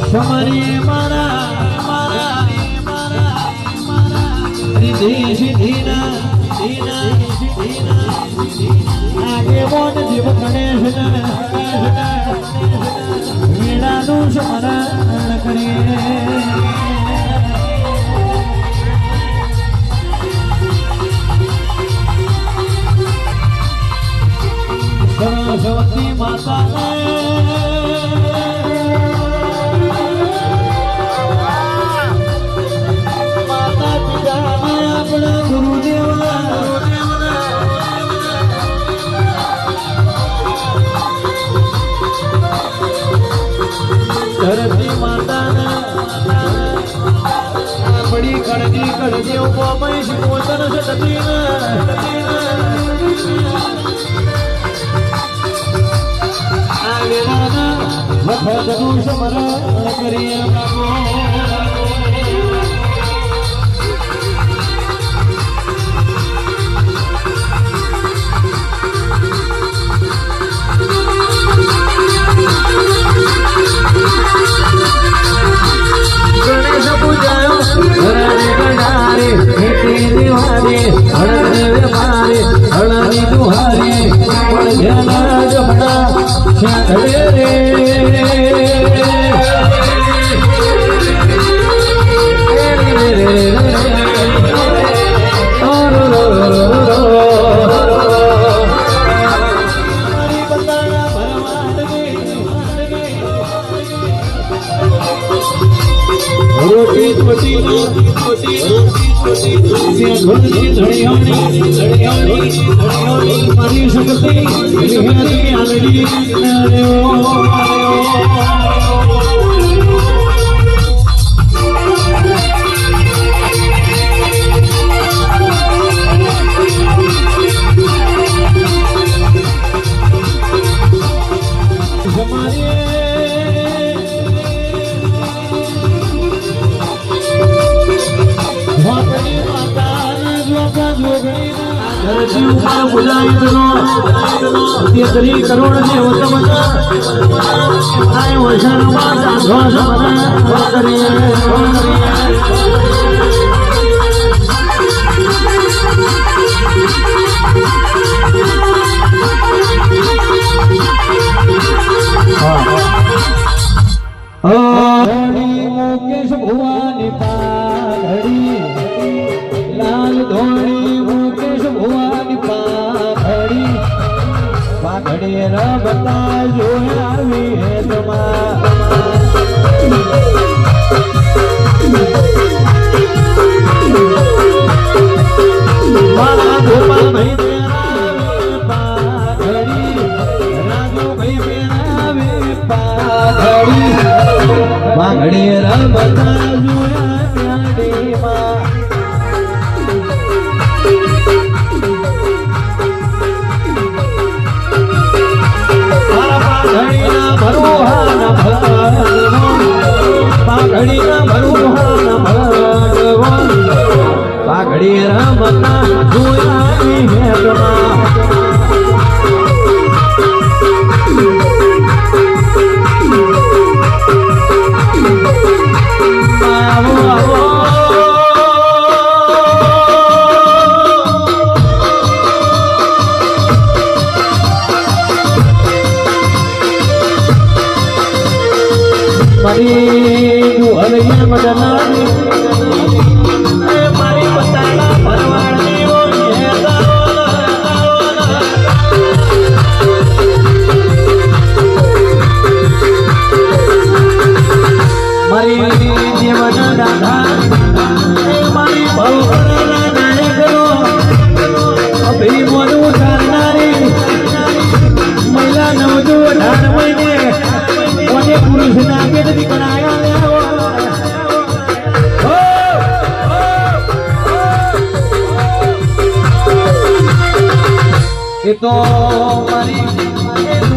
Summary મારા દેશ ધીના આગે મોન જીવ ગણેશ વીણાનું સ્મરણ કરીએ સરસ્વતી માતા ધરતી માતા બડી કડજી કડજી ઉપાય શિકોતર સતી આ વેરાના વખતનું સ્મરણ કરીએ કરોડ ને મુકેશ ભુવાની પાઘડી લાલ ધોળી મુકેશ ભુવાની પાઘડી પાઘડી રબતા જોયા આવી મારા ગોપાલ ભાઈ પાઘડી રાજુ ભાઈ પહેરાવે પાઘડી પાઘડી રબતા જોયા પ્યાડીમાં પાઘડીના ભરોહાના ભગવાન પાઘડી રમતા જોયા હેતમાં મારી ગુહરિયા મદનાની મારી પતાળા પરવાળની મારી જીવન દાદા મારી ભવના નાયકનો અભિમનું કરનારી મહિલા નવજો 18 મહિને કોને પુરુષ ના કે કણાયા એ તો મારી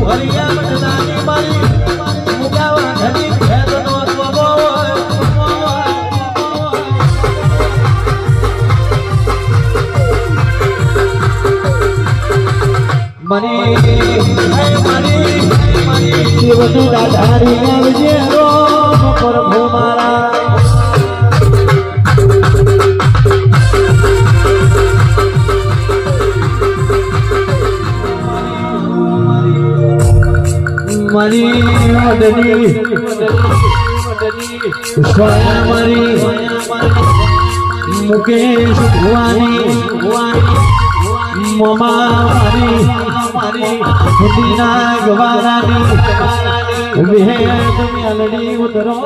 હરિયા મદનાની મારી મુકાવા ઘડી ભેદનો સ્વભાવ શિવનું દાધારી આવજે રોમ પ્રભુ મારા મારી વડની સ્વયં મારી મુકેશ ભુવાની મમારી દીના ગવારાની વિહેત મેલડી ઉતરો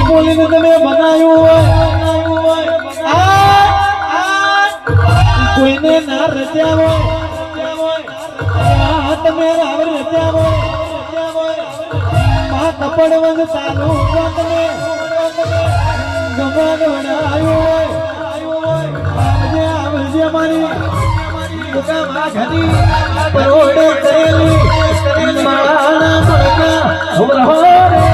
બોલીને તમે બનાવ્યું હોય કોઈને ના રચ્યા હોય તમે રાવ રચ્યા હોય માં કપડ વંગ ચાલુ તમે ગમન વડાયું હોય આવજે મારી દુકામાં ઘણી પરોડે કરેલી માળાના પડકા ઉભરો રે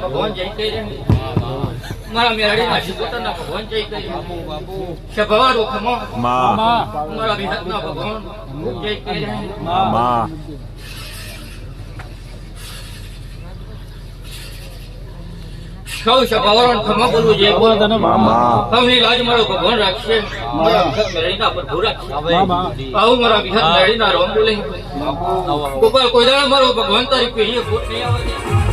ભગવાન જય કહી મારા મેરડી ના પોતાના ભગવાન જય કહી સભવા રોખમો મારા વિહતના ભગવાન જય કહી સૌ સભાવાળાને ખમા બોલવું જોઈએ સૌની લાજ મારો ભગવાન રાખશે મારા વિહત મેરડીના પર ધૂ રાખશે આવું મારા વિહત મેરડીના રોમ બોલે ગોપાલ કોઈ દાડા મારો ભગવાન તારી પેઢીએ ભૂત નહીં આવે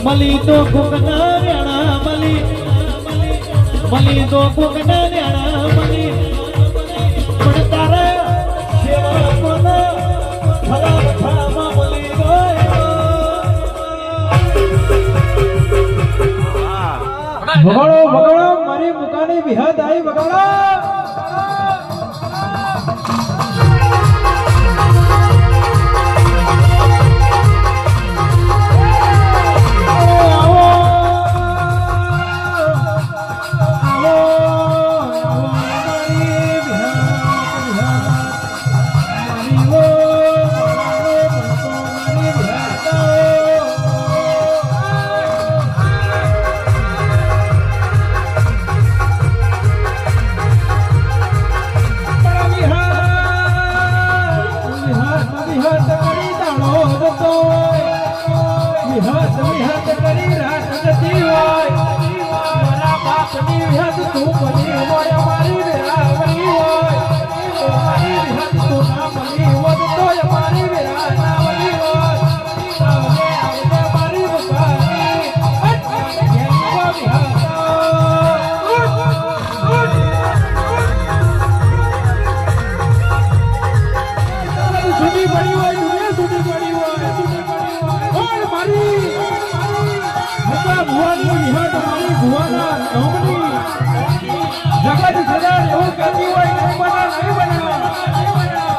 મલી તો કુકના ન્યાણા મલી તો કુકના ન્યાણા મલી પણ તારા સેવા કોના ખરા બઠામાં મલી ગયો વગાડો મારી મુકાની વિહત આવી વગાડો વિહત વિહત કરી રાત જતી હોય મારા બાપની વિહત તું બની હોય મારી વેરાવળી હોય મારી વિહત તું ના બની હોત તોય મારી વેરા ના બની હોત આવજે આવજે મારી મુકાની જેવા વિહત છૂટી પડી હોય દુનિયા છૂટી પડી હોય ઓય મારી ભગવા ભુવાની વિહત મારી ભુવાના નોમની જગત સદાર એવું કહેતી હોય નહીં બના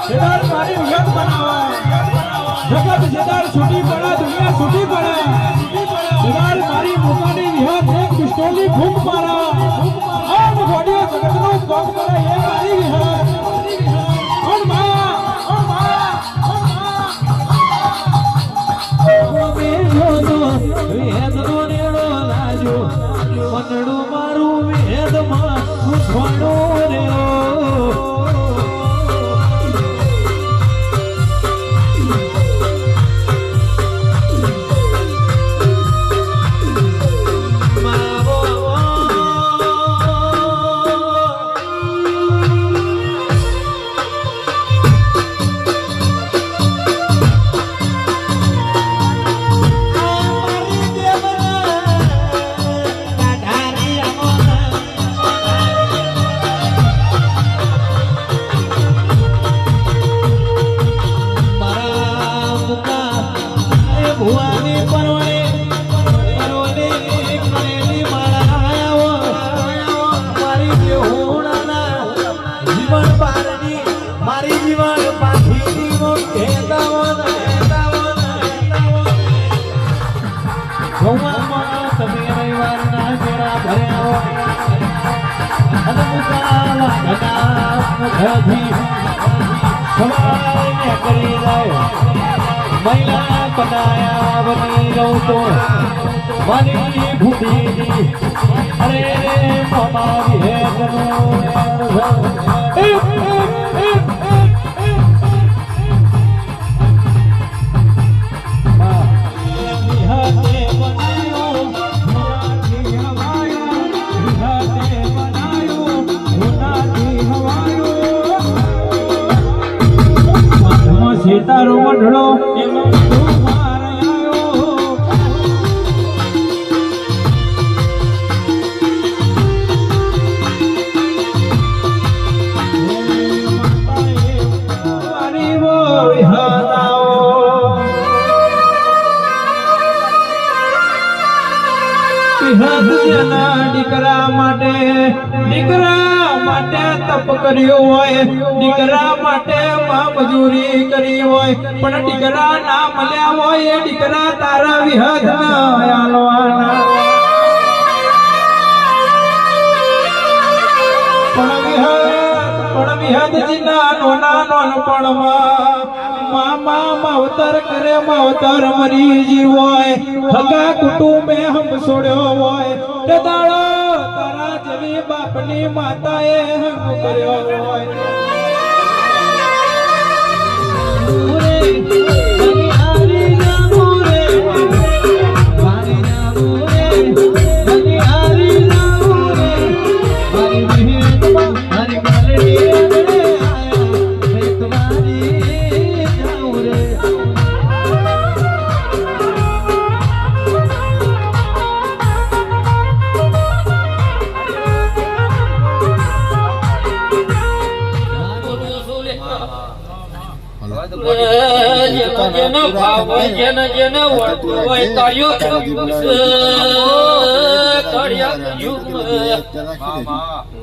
સદાર મારી વિહત બનાવા જગત સદાર છૂટી પડે દુનિયા છૂટી પડે સદાર મારી મુકાની વિહત એક પિસ્તોલની ફૂંક મારા આમ ઘોડીઓ જગતનો કોક કરે એ મારી વિહત ઓર મા મનડું મારું વેદમાં ઉઠવાનું રે ભુવાની પરવણે કરેલી માળા મારી બેહોણાના જીવન પારની મારી જીવન પાખીની કહેતાવન ભગવાનમાં તમે રવિવારના મેળા ભર્યા અને મુકાલા મુખથી સવારને કરી જાય મહિલા બનાયા બની રહું તો મારી ભૂમિની અરે રે મારી હેતનું તારો મંડળો એમાં તું માર આવ્યો મારી વો વિહતાઓ વિહત જેના દીકરા માટે તપ કર્યો હોય દીકરા માટે મજૂરી કરી હોય પણ દીકરા ના મળ્યા હોય એ દીકરા તારા વિહત આલવાના પણ વિહત જીના નોના નોનપણમાં મામા માવતર કરે માવતર મરી જી હોય હગા કુટુંબે હમ છોડ્યો હોય તે દાડો તારા જેવી બાપની માતાએ હમ કર્યો હોય જેનો ભાવ જેને જેને વળતું હોય કાર્યો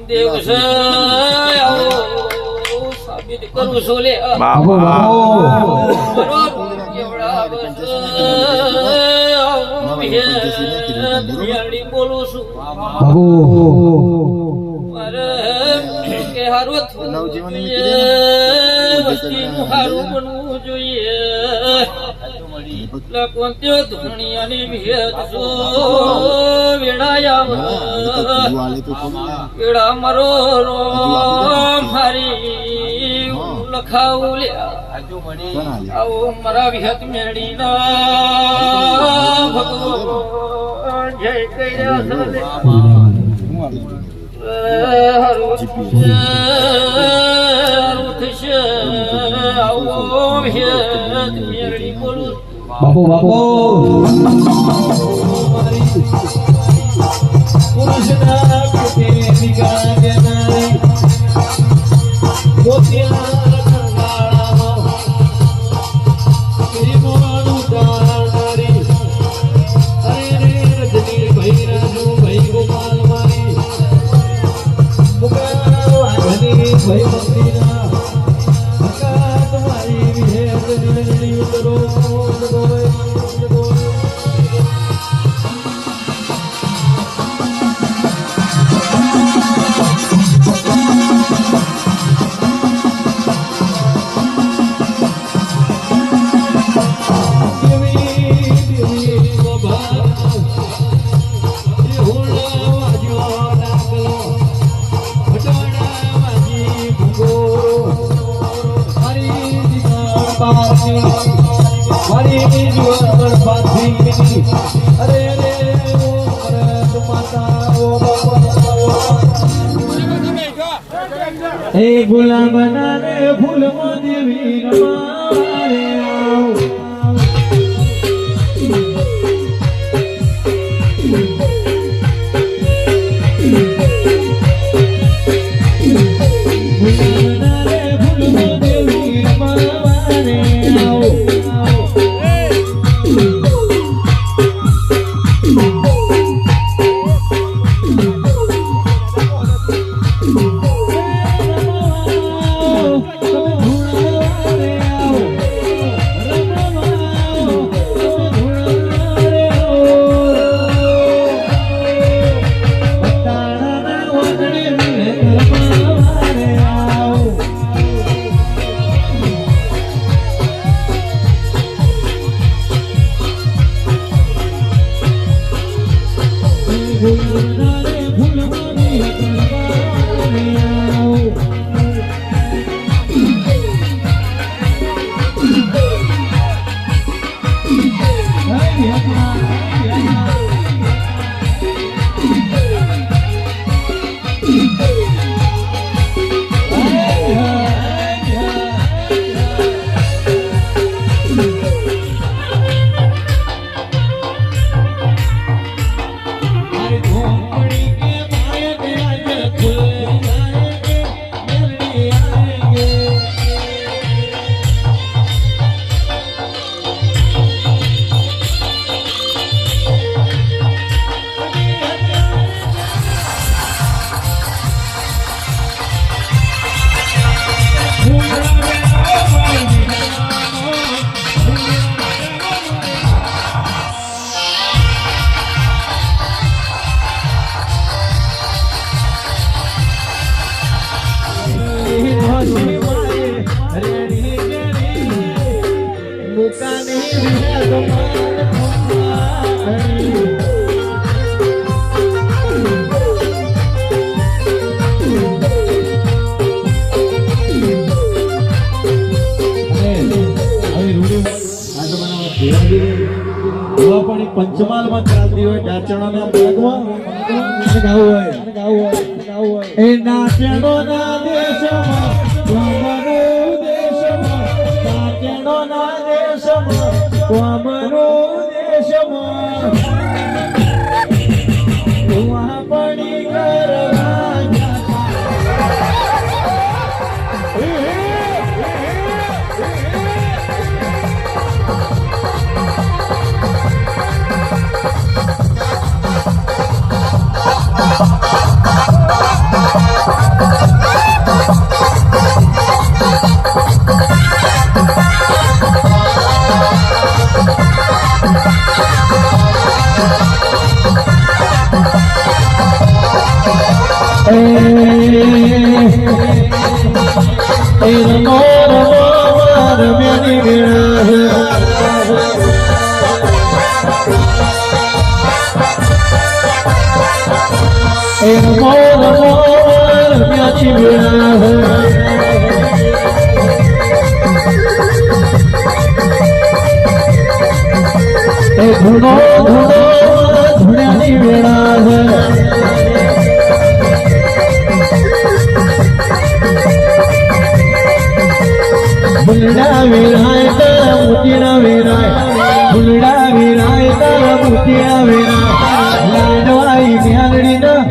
દેવ છે સાબિત કરું છું લે બોલું છું મારે કે હારું વસ્તીનું હારું બનવું જોઈએ કોંત્યો ધુણિયાની ભેદ જો વેડાયા વેડા મારો મારી ખાવું લ્યા આવો મારા વિહત મેળીના ભગવાન જય કર્યા સદે હારું થશે આવો વિહત મેળડી બોલું બાપુ બાપુ ગુલામ બનાને ફૂલ દેવી રમારે આવ પંચમહાલ માં ચાલતી હોય નાચણોના ભાગમાં ગાવું હોય એ નાચણોના દેશમાં કોમનો દેશમાં નાચણોના દેશમાં કોમનો દેશમાં તુઆ પડી કરવા એ ધૂણો ધૂણો ધૂણ્યાની વેળા છે ભૂલડા વેરાય તારા મોતીના વેરાય ભૂલડા વેરાય તારા મોતીના વેરાય લાડવાઈ મ્યાલડીના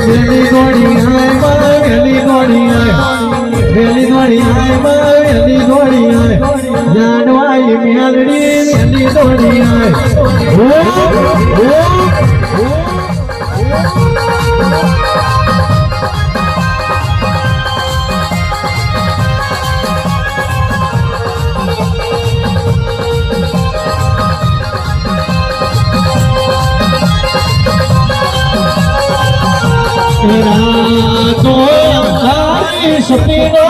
વેલી ગોળી આય માં વેલી ગોળી આય વેલી ગોળી આય માં વેલી ગોળી આય લાડવાઈ મ્યાલડી વેલી ગોળી આય રાતો આઈ સપીનો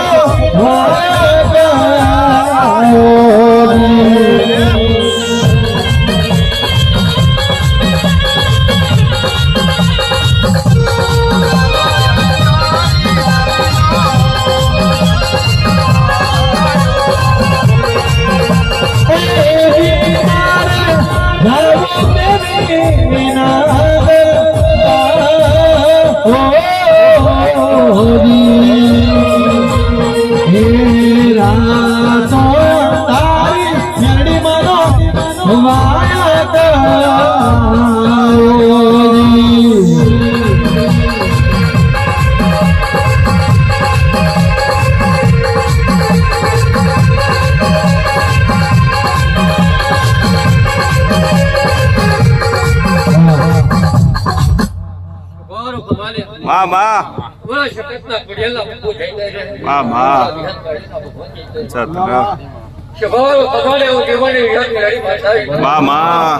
મામા બોલો શકતના કડિયાલા ઊભું થઈ જાય છે મામા સતરા શભારો પધારે હું જીવનની વિહતની લડી માતાવી મામા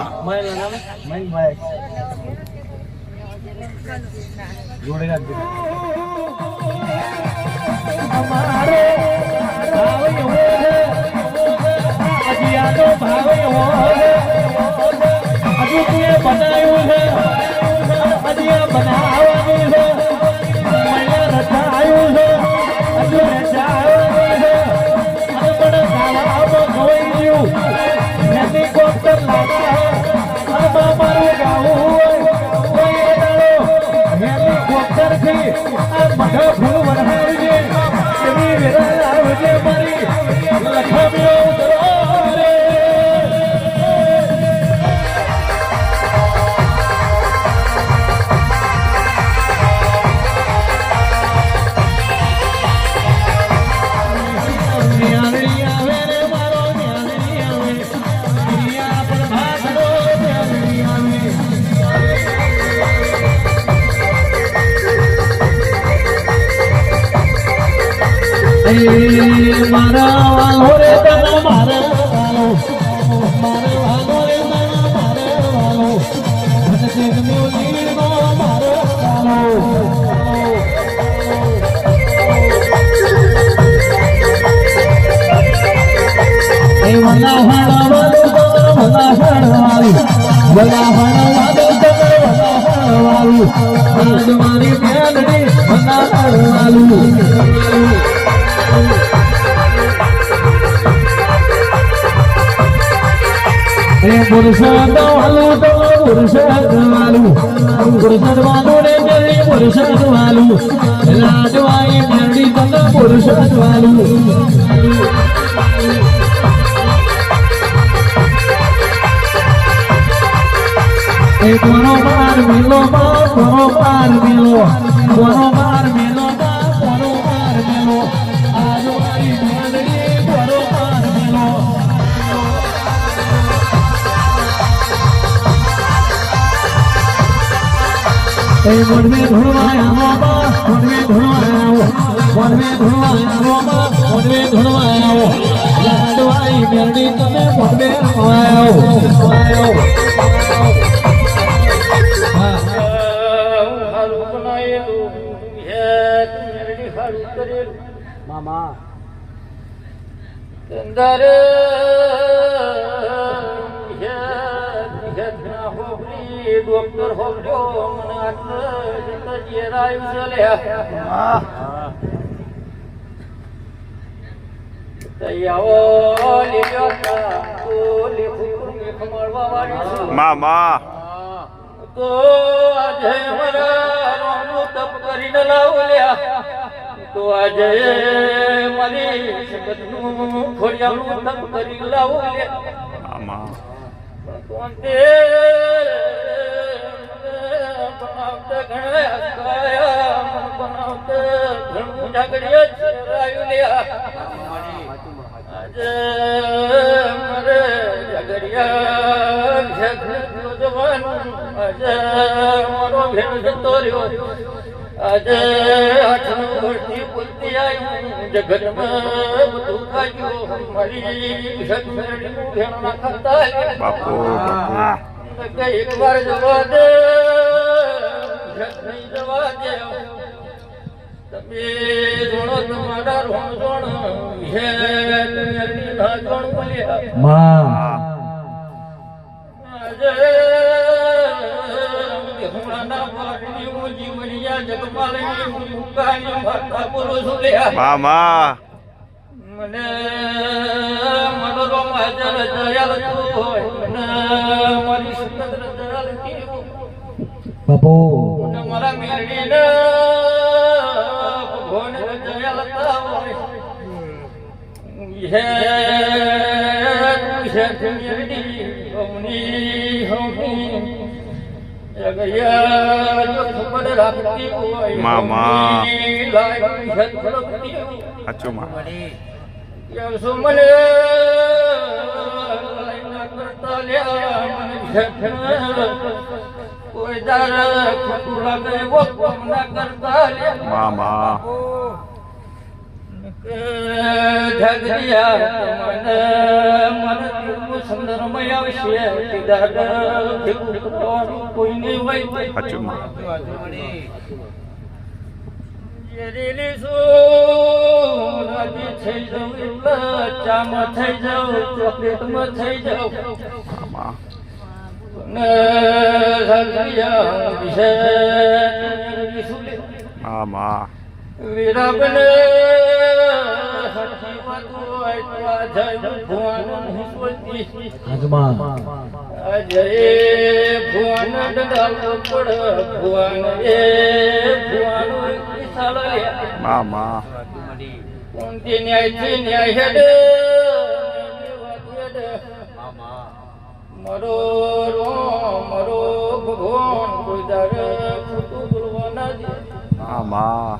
મારા વાલો રે તને મારા વાલો મારા વાલો રે તને મારા વાલો ભજે ગમ્યો લીનો મારા વાલો એ વના હાડા વાલો વના હાડા વાલી વના હાડા વાલો વના હાડા વાલો મારી મેલડી વના હાડા વાલો મુરશદ વાલું તો મુરશદ વાલું મુરશદ વાલું રે જલ્દી મુરશદ વાલું લાડવાઈ મેરડી તને મુરશદ વાલું એ કોનો માર મેલો માં કોનો માર મેલો કોનો માર મેલો માં કોનો માર મેલો આજવાઈ મેરડી કોનો માર મેલો એ મોડવે ધોળવાયા બાબા મોડવે ધોળવાયા મોડવે ધોળવાયા બાબા મોડવે ધોળવાયા લાડવાઈ મેરડી તમે મોડવે ધોળવાયા હારું બનાયેલું હે મેરડી હારું કરેલું મામા અંદર ડોક્ટર હોજો મને આટલે જીરાયું છે લ્યા તૈયાઓ લીધો તો લીધું મળવા વાળી છું મામા તો આજે મારા રોમનું તપ કરીને લાવ્યા તો આજે મારી જગતનું ખોડિયાનું તપ કરી લાવ્યા મામા કોંતે બનાવતે ઘણા કાયા બનાવતે ઘણું જાગડીએ ચરાયું લ્યા આજે મારે જાગડિયા જગત જવાનું આજે મારો ભેણ જતો રહ્યો આજે આઠમ વર્ષથી બોલતી આવી જગતમાં બધું ખાયું મારી જગતનું ભેણ ના ખાતા બાપુ એક વાર જવા દે નહીં જવા દે તમે જોણો તમારા રોણ જોણ હે ના જોણ બોલ્યા માં આજે હુણાના પાટની હું જીવનિયા જગપાલની હું મુકાની માતા બોલું છું લ્યા મામા મને મનોરમ હાજર દયાલ તું હોય મને મારી સુંદર દયાલ કીધું બાપુ મને મારા મેળવીને ભગવાન દયાલતા હોય હે તું છે મેળવી હમની હમની જગયા જો ખબર રાખતી હોય મામા. લાઈ છે ખડકતી હોય સાચું માં મને કરતા લ્યા મને કોઈ દાર ખોટું લાગે એવો કોમ ના કરતા લ્યા મામા જગરિયા મને મને તું સુંદરમય આવશે કીધા કોઈ નહીં હોય સાચું માં જેરેલી શું રાજી થઈ જાઉં એટલે ચામાં થઈ જાઉં ચોકલેટમાં થઈ જાઉં મામા ને જગરિયા વિશે મામા વીરાબને સાચી વાતો એટલા જય ભગવાન હિસ્વતી આજમાં અજય ભગવાન ડડાલ પડ ભગવાન એ ભગવાન કિસાલ મામા કોંતી ન્યાયથી ન્યાય હેડે મરો રો મરો ભગવાન કોઈ દારે ખોટું બોલવા ના દે મામા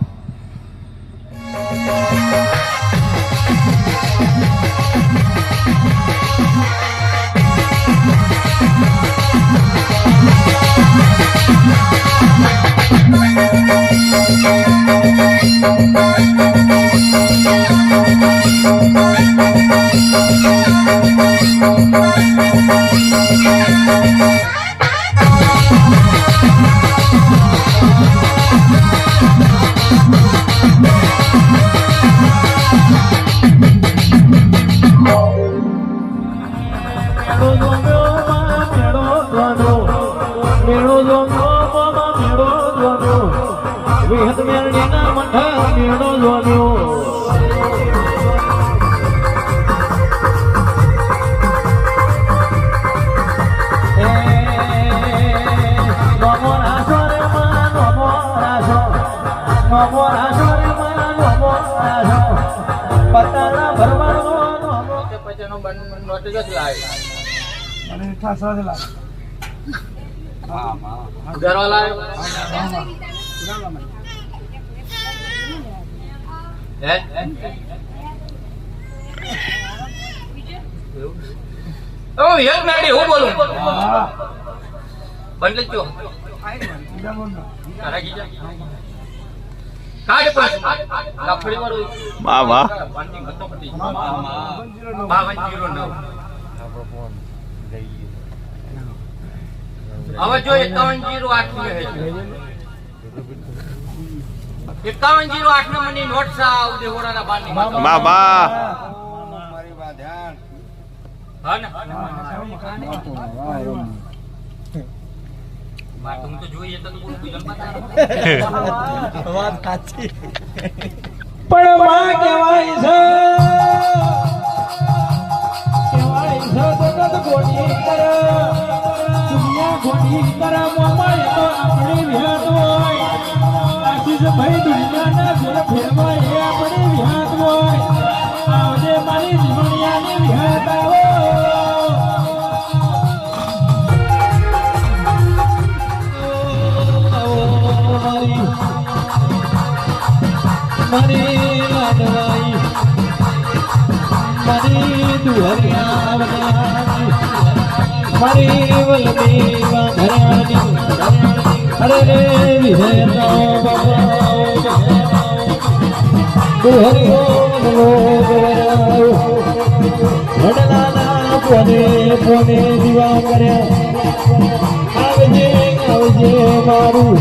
હું બોલું બંધ જો મામા હવે જો 5108 નંબરની નોટ સાવ દેહોરાના બારની મામા માટું તો જોઈએ તો બોલ બીજું બતાવો વાત સાચી. પણ માં કહેવાય છે જગત ગોડી કરે દુનિયા ગોડી કરે મોમાય તો આપણી વિહાત હોય આશીષ ભાઈ દુનિયાના ફેર ફેરવા એ આપણી વિહાત હોય આવજે મારી જીવણિયાની વિહાત આવો મારી લાડવાઈ મારી દુહરિયા મારી વલમી ઘરાણી અરે રે વિહે બાબા દુહરિયો વડલાના પોને પોને દીવા કર્યા આવજે આવજે મારું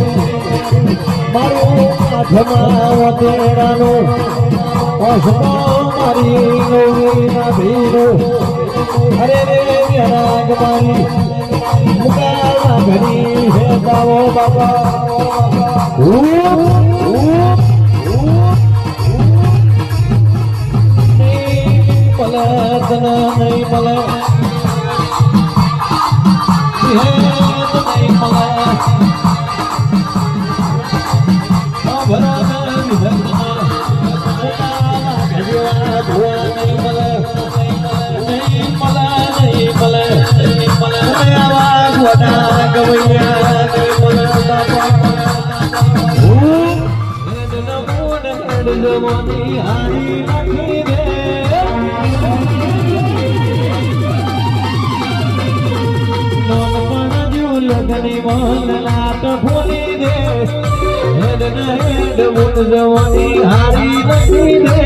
માથમાં તેડાનું ઓસમો મારી ગૌરીના ભીરો અરે રે રાગ મારી મુકાવા ઘડી હે ગાવો બાબા પલતના નહીં પલે નહીં પલે જવાની હારી નથી દે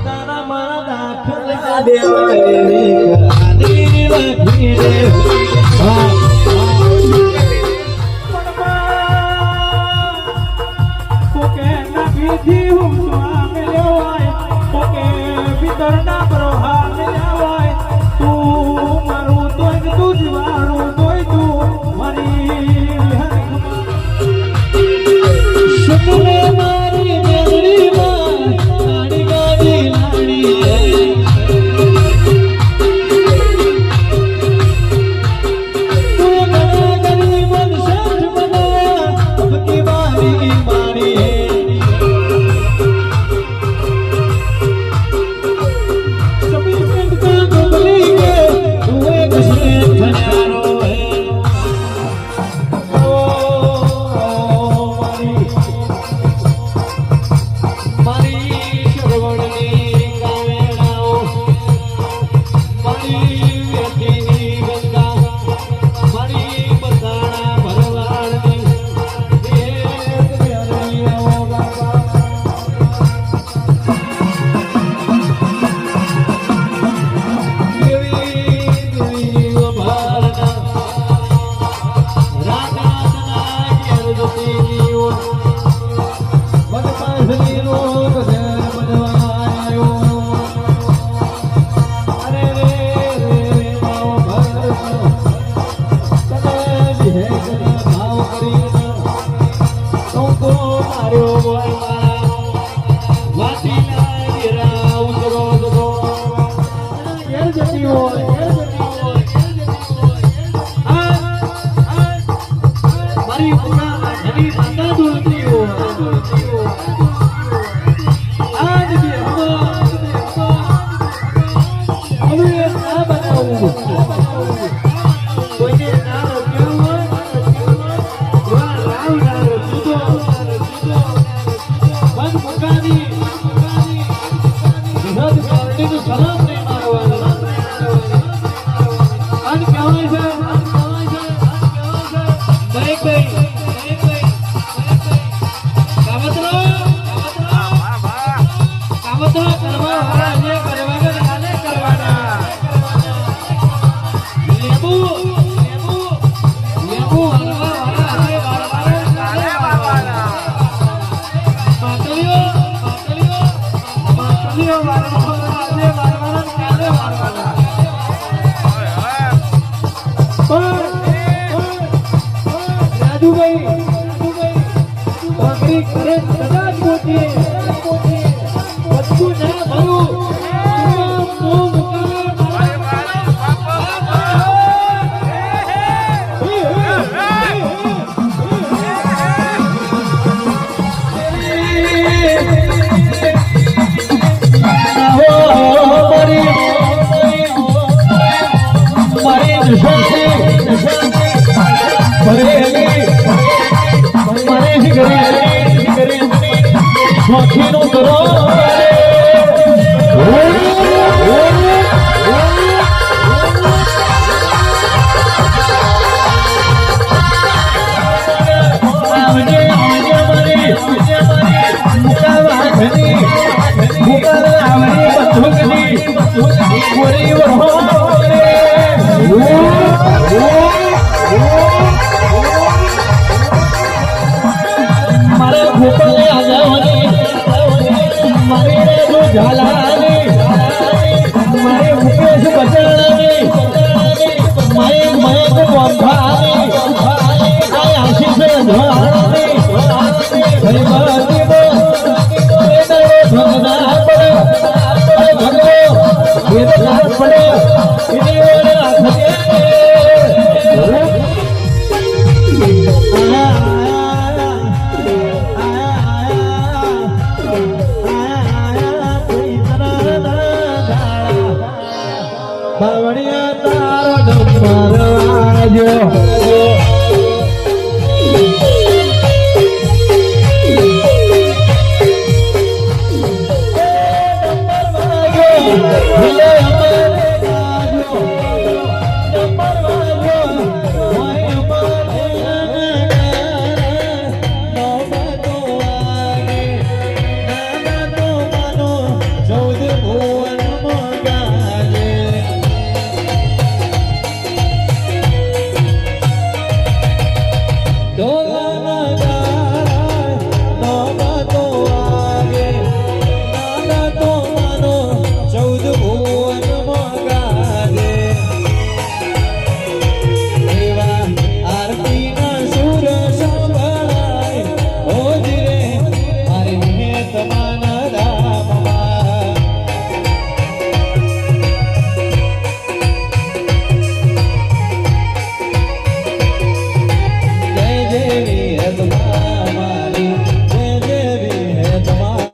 તારા મારા દાખલા દેવાય હારી રાખી દે પોકે નાખીથી હું સ્વામી લેવાય પોકે ભીતરના પ્રહાર લેવાય તું મારું તોય તું જીવાણું તોય તું મારી સુને મારી મેલડીમાં લાડી ગાડી લાડી તું ગણા ગરી મન સાથ બનાયા અબકી મારી મારી સભી તું ડુબલી કે તું એક શેઠ ઠારો હે રાજુભાઈ ભાખરી કરે કદાચ મોટી બધું ના ભરું નો કરો